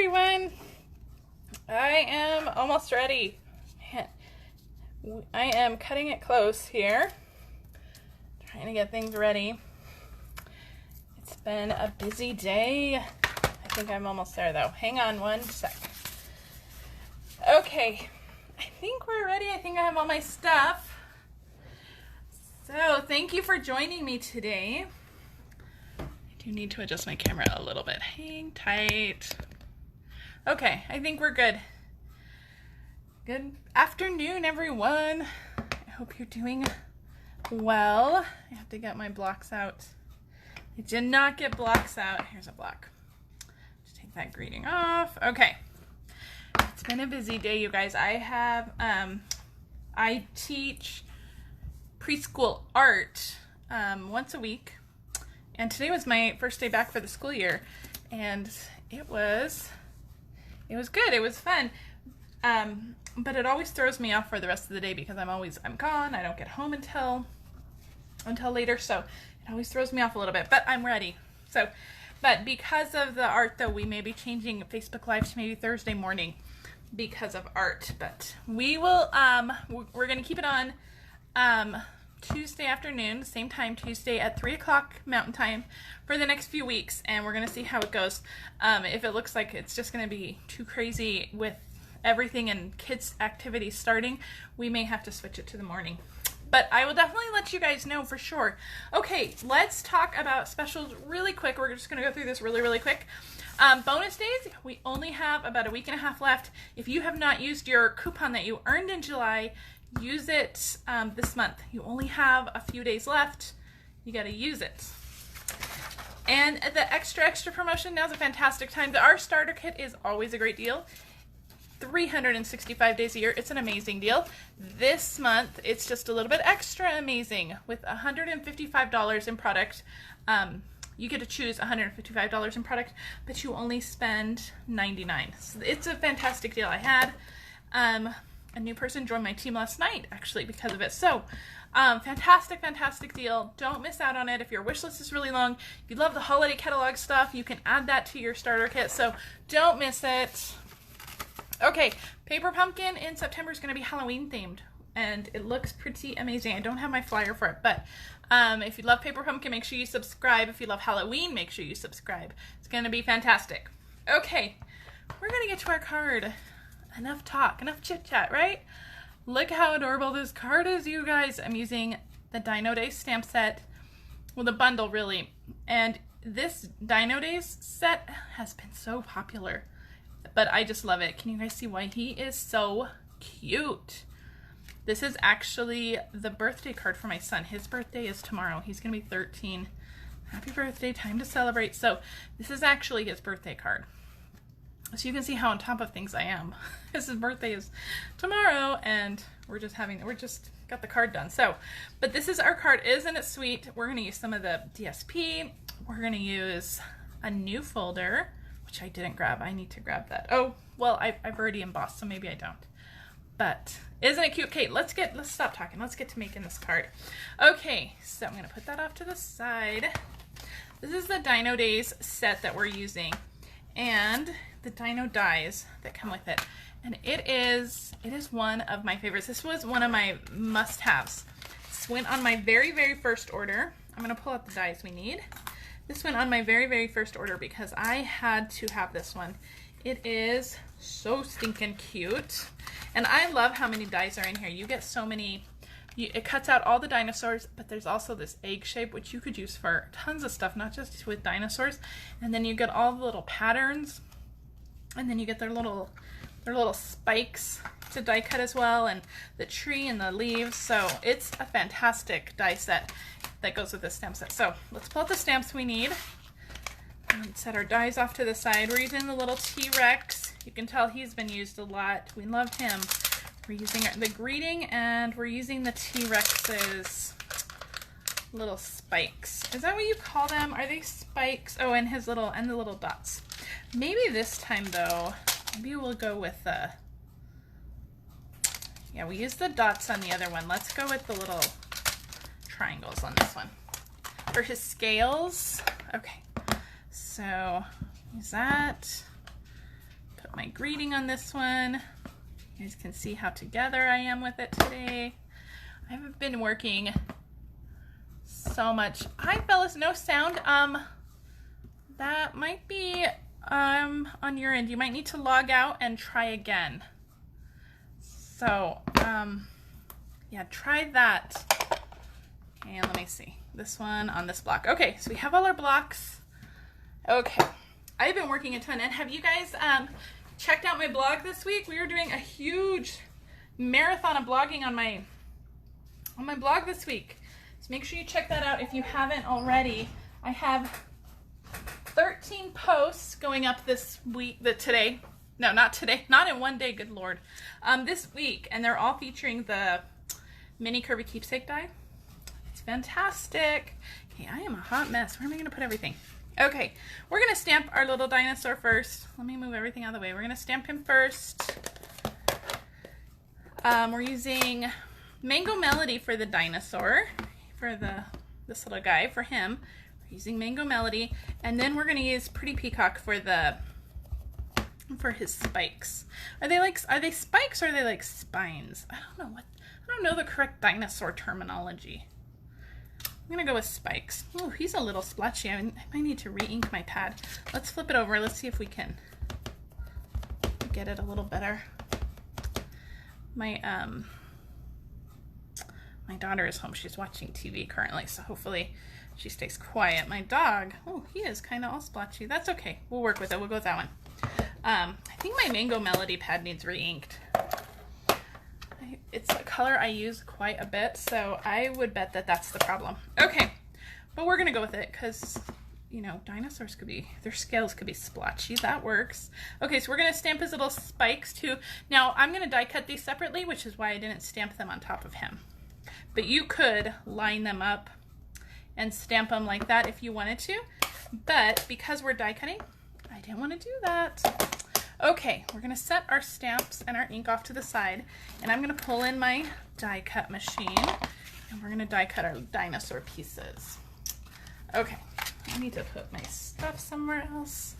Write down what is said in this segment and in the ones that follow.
everyone. I am almost ready. I am cutting it close here, trying to get things ready. It's been a busy day. I think I'm almost there though. Hang on one sec. Okay, I think we're ready. I think I have all my stuff. So thank you for joining me today. I do need to adjust my camera a little bit. Hang tight. Okay, I think we're good. Good afternoon, everyone. I hope you're doing well. I have to get my blocks out. I did not get blocks out. Here's a block. Just take that greeting off. Okay. It's been a busy day, you guys. I teach preschool art once a week. And today was my first day back for the school year. And it was good. It was fun. But it always throws me off for the rest of the day because I'm gone. I don't get home until later. So it always throws me off a little bit, but I'm ready. But because of the art though, we may be changing Facebook Live to maybe Thursday morning because of art, but we will, we're going to keep it on, Tuesday afternoon, same time, Tuesday at 3 o'clock Mountain Time for the next few weeks, and we're going to see how it goes. If it looks like it's just going to be too crazy with everything and kids' activities starting, we may have to switch it to the morning. But I will definitely let you guys know for sure. Okay, let's talk about specials really quick. We're just going to go through this really, really quick. Bonus days, we only have about a week and a half left. If you have not used your coupon that you earned in July, use it this month. You only have a few days left. You got to use it. And the extra promotion, now's a fantastic time. Our starter kit is always a great deal. 365 days a year. It's an amazing deal. This month, it's just a little bit extra amazing with $155 in product. You get to choose $155 in product, but you only spend $99. So it's a fantastic deal. I had a new person join my team last night, actually, because of it. So, fantastic deal. Don't miss out on it. If your wish list is really long, if you love the holiday catalog stuff, you can add that to your starter kit. So don't miss it. Okay, Paper Pumpkin in September is going to be Halloween themed, and it looks pretty amazing. I don't have my flyer for it, but if you love Paper Pumpkin, make sure you subscribe. If you love Halloween, make sure you subscribe. It's going to be fantastic. Okay, we're going to get to our card. Enough talk, enough chit chat, right? Look how adorable this card is, you guys. I'm using the Dino Days stamp set, well, the bundle really, and this Dino Days set has been so popular. But I just love it. Can you guys see why he is so cute? This is actually the birthday card for my son. His birthday is tomorrow. He's going to be 13. Happy birthday. Time to celebrate. So this is actually his birthday card. So you can see how on top of things I am. His birthday is tomorrow, and we're just got the card done. So, but this is our card. Isn't it sweet? We're going to use some of the DSP. We're going to use a new folder, which I didn't grab. I need to grab that. Oh, well, I've already embossed, so maybe I don't. But isn't it cute? Okay, let's stop talking. Let's get to making this card. Okay, so I'm going to put that off to the side. This is the Dino Days set that we're using, and the Dino dies that come with it. And it is one of my favorites. This was one of my must-haves. This went on my very first order. I'm going to pull out the dies we need. This went on my very first order because I had to have this one. It is so stinking cute. And I love how many dies are in here. You get so many. It cuts out all the dinosaurs, but there's also this egg shape, which you could use for tons of stuff, not just with dinosaurs. And then you get all the little patterns. And then you get their little spikes to die cut as well, and the tree and the leaves. So it's a fantastic die set that goes with this stamp set. So let's pull out the stamps we need and set our dies off to the side. We're using the little T-Rex. You can tell he's been used a lot. We love him. We're using the greeting, and we're using the T-Rex's little spikes. Is that what you call them? Are they spikes? Oh, and the little dots. Maybe this time though, maybe we'll go with the, yeah, we used the dots on the other one. Let's go with the little triangles on this one. For his scales, okay, so use that. Put my greeting on this one. You guys can see how together I am with it today. I've been working so much. Hi fellas, no sound. That might be on your end. You might need to log out and try again. So, yeah, try that. And let me see. This one on this block. Okay, so we have all our blocks. Okay. I've been working a ton. And have you guys checked out my blog this week? We were doing a huge marathon of blogging on my blog this week. So make sure you check that out if you haven't already. I have 13 posts going up this week, today. No, not today. Not in one day, good Lord. This week, and they're all featuring the mini curvy keepsake die. It's fantastic. Okay, I am a hot mess. Where am I going to put everything? Okay, we're going to stamp our little dinosaur first. Let me move everything out of the way. We're going to stamp him first. We're using Mango Melody for the dinosaur, for this little guy, for him. We're using Mango Melody, and then we're going to use Pretty Peacock for his spikes. Are they spikes or are they like spines? I don't know the correct dinosaur terminology. I'm gonna go with spikes. Oh, he's a little splotchy. I might need to re-ink my pad. Let's flip it over. Let's see if we can get it a little better. My daughter is home. She's watching TV currently, so hopefully she stays quiet. My dog, oh, he is kind of all splotchy. That's okay. We'll work with it. We'll go with that one. I think my Mango Melody pad needs re-inked. It's a color I use quite a bit, so I would bet that that's the problem. Okay, but we're gonna go with it because, you know, dinosaurs their scales could be splotchy. That works. Okay, so we're gonna stamp his little spikes too. Now, I'm gonna die cut these separately, which is why I didn't stamp them on top of him. But you could line them up and stamp them like that if you wanted to. But because we're die cutting, I didn't want to do that. Okay, we're going to set our stamps and our ink off to the side, and I'm going to pull in my die cut machine, and we're going to die cut our dinosaur pieces. Okay, I need to put my stuff somewhere else.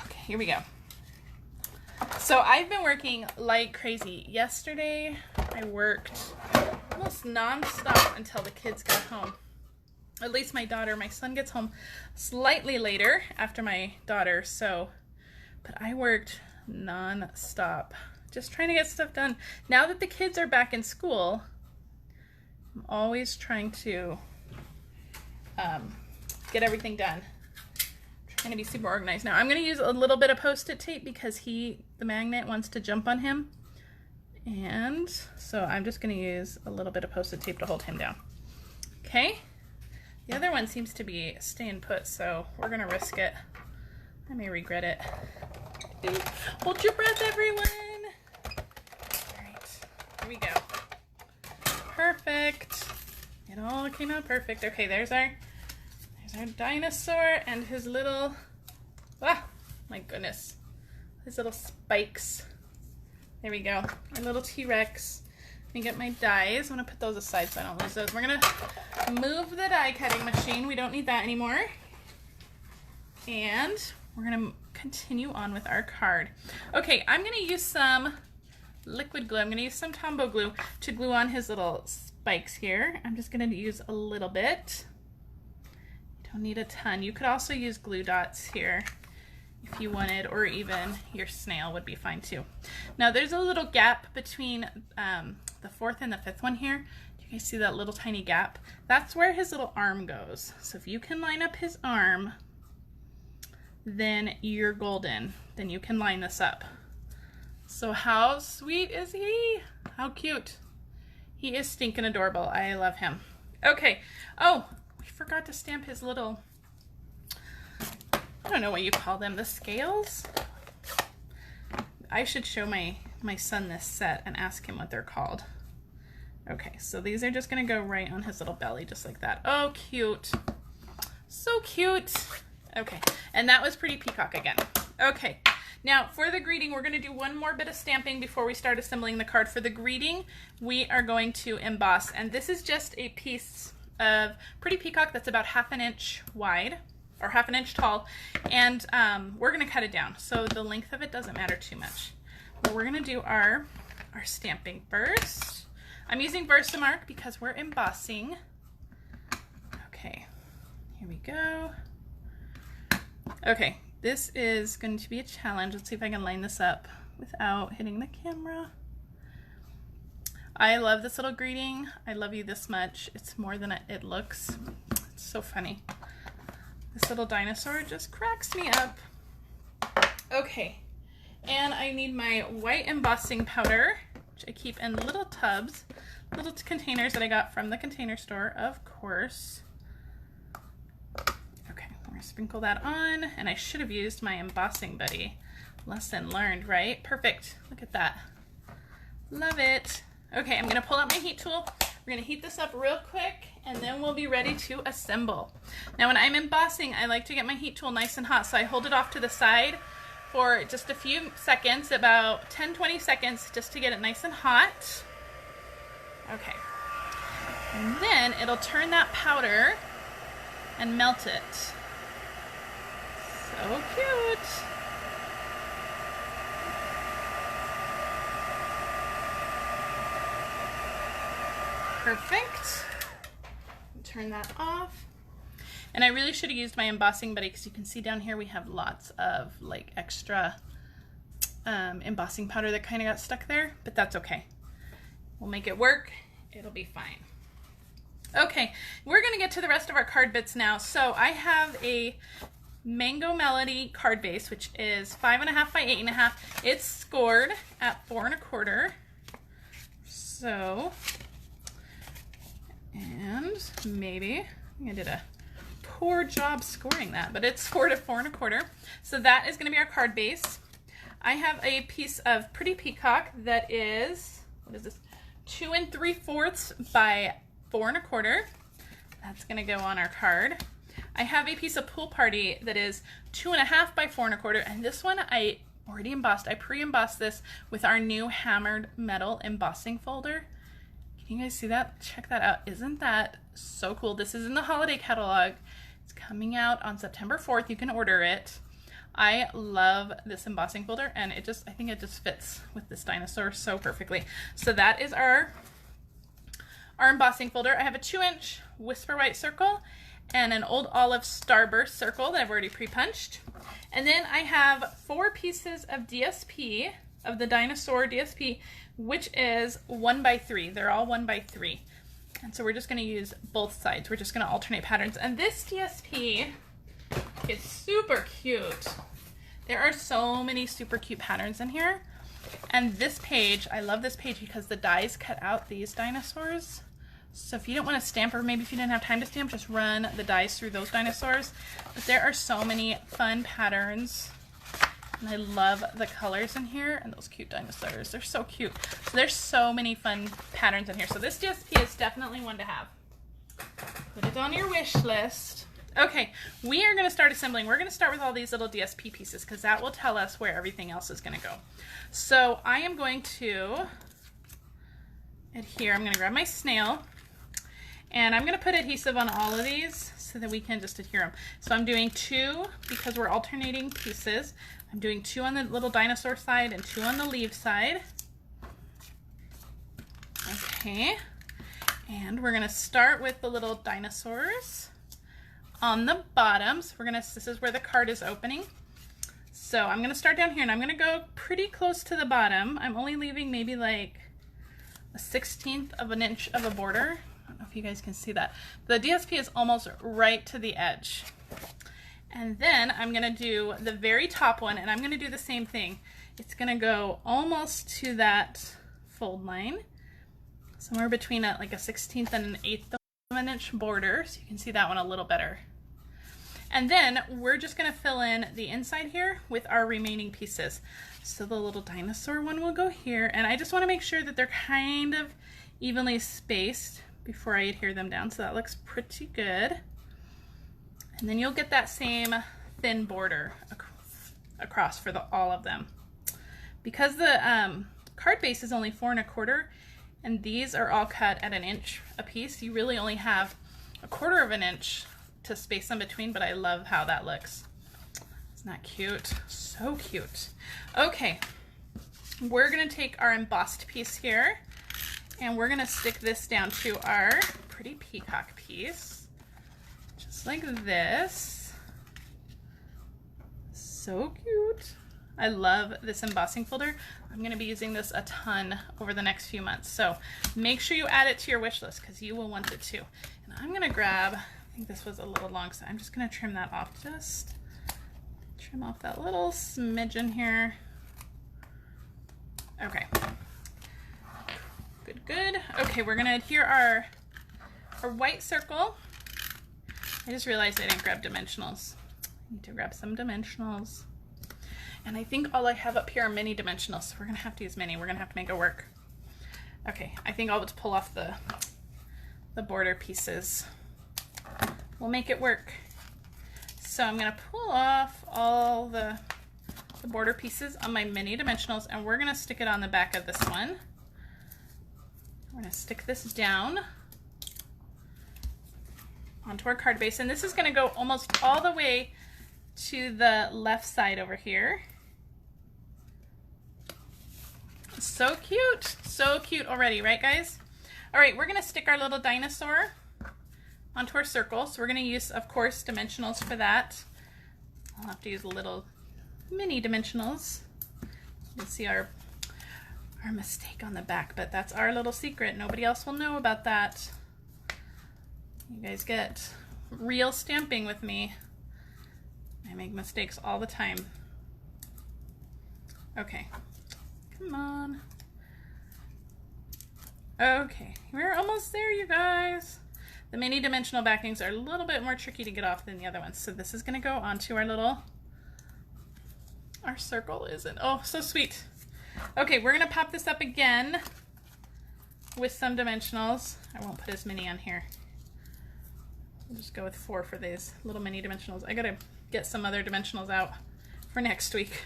Okay, here we go. So I've been working like crazy. Yesterday, I worked almost non-stop until the kids got home. At least my son gets home slightly later after my daughter, but I worked non-stop, just trying to get stuff done. Now that the kids are back in school, I'm always trying to get everything done. Trying to be super organized. Now I'm going to use a little bit of Post-it tape because the magnet wants to jump on him. And so I'm just going to use a little bit of Post-it tape to hold him down. Okay. The other one seems to be staying put, so we're going to risk it. I may regret it. Hold your breath, everyone. All right, here we go. Perfect. It all came out perfect. Okay, there's our dinosaur and his little, my goodness, his little spikes. There we go. Our little T-Rex. Let me get my dies. I'm gonna put those aside so I don't lose those. We're gonna move the die cutting machine. We don't need that anymore. And we're gonna continue on with our card. Okay, I'm gonna use some liquid glue. I'm gonna use some Tombow glue to glue on his little spikes here. I'm just gonna use a little bit. You don't need a ton. You could also use glue dots here if you wanted, or even your snail would be fine too. Now there's a little gap between the fourth and the fifth one here. Do you guys see that little tiny gap? That's where his little arm goes. So if you can line up his arm, then you're golden. Then you can line this up. So how sweet is he? How cute. He is stinking adorable. I love him. Okay. Oh, we forgot to stamp his little, I don't know what you call them, the scales? I should show my son this set and ask him what they're called. Okay, so these are just gonna go right on his little belly, just like that. Oh, cute. So cute. Okay, and that was Pretty Peacock again. Okay, now for the greeting, we're gonna do one more bit of stamping before we start assembling the card. For the greeting, we are going to emboss, and this is just a piece of Pretty Peacock that's about 1/2 inch wide. or half an inch tall, and we're gonna cut it down. So the length of it doesn't matter too much. But we're gonna do our stamping first. I'm using Versamark because we're embossing. Okay, here we go. Okay, this is going to be a challenge. Let's see if I can line this up without hitting the camera. I love this little greeting. I love you this much. It's more than it looks. It's so funny. This little dinosaur just cracks me up. Okay, and I need my white embossing powder, which I keep in little tubs, little containers that I got from the Container Store, of course. Okay, I'm gonna sprinkle that on, and I should have used my embossing buddy. Lesson learned, right? Perfect. Look at that. Love it. Okay, I'm gonna pull out my heat tool. We're gonna heat this up real quick, and then we'll be ready to assemble. Now, when I'm embossing, I like to get my heat tool nice and hot, so I hold it off to the side for just a few seconds, about 10-20 seconds, just to get it nice and hot. Okay. And then it'll turn that powder and melt it. So cute. Perfect. Turn that off. And I really should have used my embossing buddy, because you can see down here we have lots of like extra embossing powder that kind of got stuck there, but that's okay. We'll make it work. It'll be fine. Okay, we're gonna get to the rest of our card bits now. So I have a Mango Melody card base, which is 5.5 by 8.5. It's scored at 4 1/4. So, and maybe I did a poor job scoring that, but it's scored at 4 1/4. So that is going to be our card base. I have a piece of Pretty Peacock that is, what is this, 2 3/4 by 4 1/4. That's going to go on our card. I have a piece of Pool Party that is 2.5 by 4 1/4, and this one I already embossed. I pre-embossed this with our new hammered metal embossing folder. Can you guys see that? Check that out. Isn't that so cool? This is in the holiday catalog. It's coming out on September 4th. You can order it. I love this embossing folder, and I think it just fits with this dinosaur so perfectly. So that is our embossing folder. I have a 2-inch Whisper White circle and an Old Olive Starburst circle that I've already pre-punched. And then I have 4 pieces of DSP, of the dinosaur DSP, which is 1 by 3. They're all 1 by 3. And so we're just going to use both sides. We're just going to alternate patterns. And this DSP is super cute. There are so many super cute patterns in here. And this page, I love this page because the dies cut out these dinosaurs. So if you don't want to stamp, or maybe if you didn't have time to stamp, just run the dies through those dinosaurs. But there are so many fun patterns. And I love the colors in here, and those cute dinosaurs. They're so cute. So there's so many fun patterns in here. So this DSP is definitely one to have. Put it on your wish list. Okay, we are going to start assembling. We're going to start with all these little DSP pieces, because that will tell us where everything else is going to go. So I am going to adhere. I'm going to grab my snail, and I'm going to put adhesive on all of these so that we can just adhere them. So I'm doing 2 because we're alternating pieces. I'm doing 2 on the little dinosaur side and 2 on the leaf side. Okay, and we're going to start with the little dinosaurs on the bottom. So this is where the card is opening. So I'm going to start down here, and I'm going to go pretty close to the bottom. I'm only leaving maybe like a 1/16 of an inch of a border. I don't know if you guys can see that. The DSP is almost right to the edge. And then I'm going to do the very top one, and I'm going to do the same thing. It's going to go almost to that fold line, somewhere between like a 1/16 and an 1/8 of an inch border, so you can see that one a little better. And then we're just going to fill in the inside here with our remaining pieces. So the little dinosaur one will go here, and I just want to make sure that they're kind of evenly spaced before I adhere them down, so that looks pretty good. And then you'll get that same thin border across for all of them. Because the card base is only 4 1/4, and these are all cut at 1 inch a piece, you really only have 1/4 of an inch to space them between, but I love how that looks. Isn't that cute? So cute. Okay, we're gonna take our embossed piece here and we're gonna stick this down to our pretty peacock piece, just like this. So cute. I love this embossing folder. I'm gonna be using this a ton over the next few months. So make sure you add it to your wish list because you will want it too. And I'm gonna grab, I think this was a little long, so I'm just gonna trim that off. Just trim off that little smidgen here. Okay. Good, good. Okay, we're gonna adhere our white circle. I just realized I didn't grab dimensionals. I need to grab some dimensionals. And I think all I have up here are mini dimensionals, so we're gonna have to use mini. We're gonna have to make it work. Okay, I think I'll just pull off the border pieces. We'll make it work. So I'm gonna pull off all the border pieces on my mini dimensionals, and we're gonna stick it on the back of this one. We're gonna stick this down onto our card base, and this is gonna go almost all the way to the left side over here. So cute already, right guys? All right, we're gonna stick our little dinosaur onto our circle. So we're gonna use, of course, dimensionals for that. I'll have to use a little mini dimensionals. You'll see our mistake on the back, but that's our little secret. Nobody else will know about that. You guys get real stamping with me. I make mistakes all the time. Okay, come on. Okay, we're almost there, you guys. The mini dimensional backings are a little bit more tricky to get off than the other ones. So this is gonna go onto our circle isn't, oh, so sweet. Okay, we're gonna pop this up again with some dimensionals. I won't put as many on here. We'll just go with 4 for these little mini dimensionals. I gotta get some other dimensionals out for next week.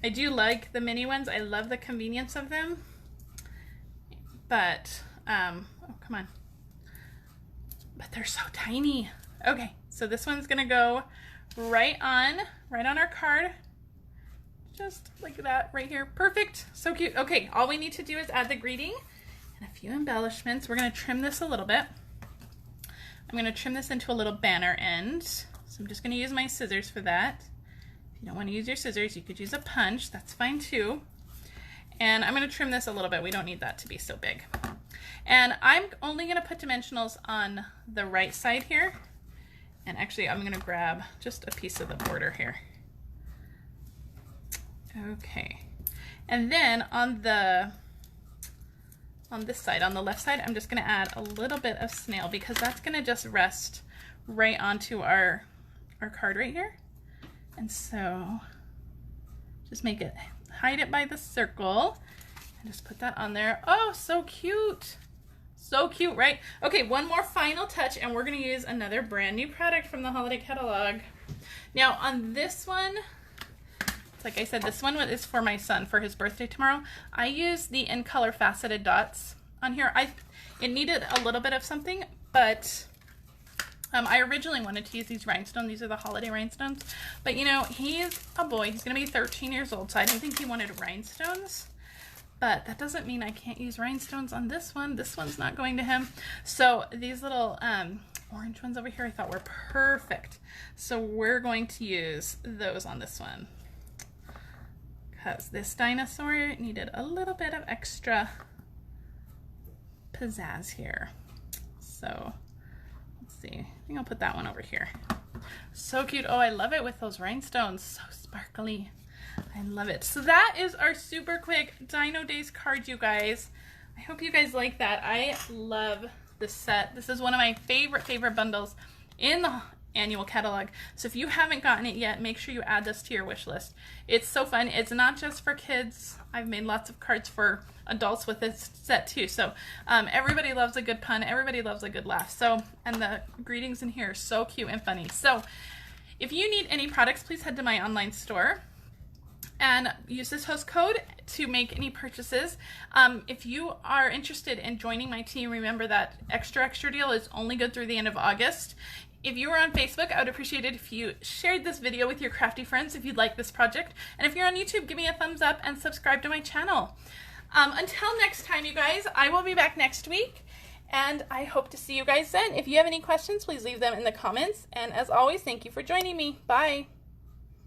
I do like the mini ones. I love the convenience of them. But, oh, come on. But they're so tiny. Okay, so this one's gonna go right on our card. Just like that right here. Perfect, so cute. Okay, all we need to do is add the greeting and a few embellishments. We're gonna trim this a little bit. I'm gonna trim this into a little banner end. So I'm just gonna use my scissors for that. If you don't wanna use your scissors, you could use a punch, that's fine too. And I'm gonna trim this a little bit. We don't need that to be so big. And I'm only gonna put dimensionals on the right side here. And actually I'm gonna grab just a piece of the border here. Okay. And then on this side, on the left side, I'm just gonna add a little bit of snail because that's gonna just rest right onto our card right here. And so just make it, hide it by the circle and just put that on there. Oh, so cute. So cute, right? Okay, one more final touch and we're gonna use another brand new product from the holiday catalog. Now on this one, like I said, this one is for my son for his birthday tomorrow. I used the In Color faceted dots on here. It needed a little bit of something, but I originally wanted to use these rhinestones. These are the holiday rhinestones. But you know, he's a boy. He's gonna be 13 years old, so I didn't think he wanted rhinestones. But that doesn't mean I can't use rhinestones on this one. This one's not going to him. So these little orange ones over here I thought were perfect. So we're going to use those on this one. Because this dinosaur needed a little bit of extra pizzazz here. So let's see, I think I'll put that one over here. So cute. Oh, I love it with those rhinestones. So sparkly. I love it. So that is our super quick Dino Days card, you guys. I hope you guys like that. I love this set. This is one of my favorite bundles in the annual catalog. So if you haven't gotten it yet, make sure you add this to your wish list. It's so fun. It's not just for kids. I've made lots of cards for adults with this set too. So everybody loves a good pun. Everybody loves a good laugh. So, and the greetings in here are so cute and funny. So if you need any products, please head to my online store. and use this host code to make any purchases. If you are interested in joining my team, remember that extra deal is only good through the end of August. If you are on Facebook, I would appreciate it if you shared this video with your crafty friends if you'd like this project. And if you're on YouTube, give me a thumbs up and subscribe to my channel. Until next time, you guys, I will be back next week, and I hope to see you guys then. If you have any questions, please leave them in the comments. And as always, thank you for joining me. Bye.